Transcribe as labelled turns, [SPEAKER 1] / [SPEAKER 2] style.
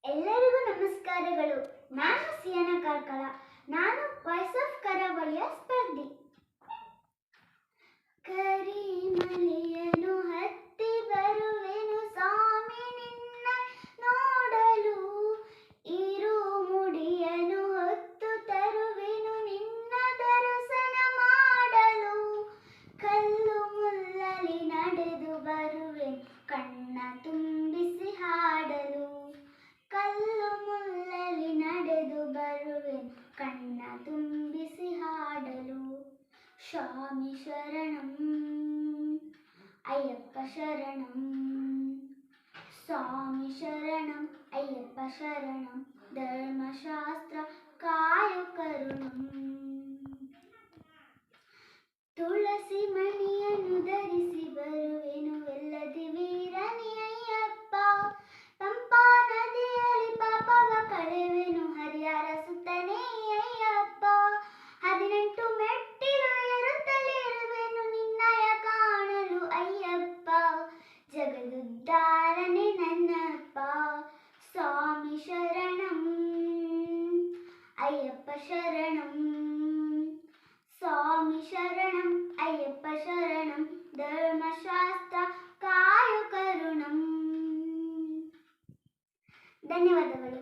[SPEAKER 1] ಎಲ್ಲರಿಗೂ ನಮಸ್ಕಾರಗಳು. ನಾನು ಸಿಯಾನ ಕಾರ್ಕಳ. ನಾನು ವಾಯ್ಸ್ ಆಫ್ ಕರಾವಳಿಯ ಸ್ಪರ್ಧಿ. ಕರಿಮಲೆಯನ್ನು ಹತ್ತಿ ಬರುವೆನು ಸ್ವಾಮಿ ನಿನ್ನ ನೋಡಲು, ಇರು ಮುಡಿಯನ್ನು ಹೊತ್ತು ತರುವೆನು ನಿನ್ನ ದರ್ಶನ ಮಾಡಲು, ಕಲ್ಲು ಮುಲ್ಲಲಿ ನಡೆದು ಬರುವೆನು ಕಣ್ಣ ತುಂಬಿಸಿ ಹಾಡಲು, ಕಲ್ಲು ಮುಲ್ಲಲಿ ನಡೆದು ಬರುವೆನು ಕಣ್ಣ ತುಂಬಿಸಿ ಹಾಡಲು. ಸ್ವಾಮಿ ಶರಣಂ ಅಯ್ಯಪ್ಪ ಶರಣಂ, ಸ್ವಾಮಿ ಶರಣಂ ಅಯ್ಯಪ್ಪ ಶರಣಂ, ಧರ್ಮಶಾಸ್ತ್ರ ಕಾಯು ಕರುಣಂ. ತುಳಸಿ ಮಣಿಯನ್ನು ಧರಿಸಿ ಬರುವೆನು ವೆಲ್ಲದಿ ವೀರನಿ ಅಯ್ಯಪ್ಪ, ಪಂಪಾ ನದಿಯಲ್ಲಿ ಪಾಪವ ಕಳೆವೆನು ಹರಿಹರ ಸುತ್ತನೇ ಅಯ್ಯಪ್ಪ, 18 ಮೆಟ್ಟಿಲು ಏರುತ್ತಲಿರುವೆನು ನಿನ್ನಯ ಕಾಣಲು ಅಯ್ಯಪ್ಪ, ಜಗದುದ್ಧಾರನೆ ನನ್ನಪ್ಪ. ಸ್ವಾಮಿ ಶರಣಂ ಅಯ್ಯಪ್ಪ ಶರಣಂ, ಸ್ವಾಮಿ ಶರಣಂ ಅಯ್ಯಪ್ಪ ಶರಣಂ, ಧರ್ಮಶಾಸ್ತ್ರ ಕಾಯು ಕರುಣಂ. ಧನ್ಯವಾದಗಳು.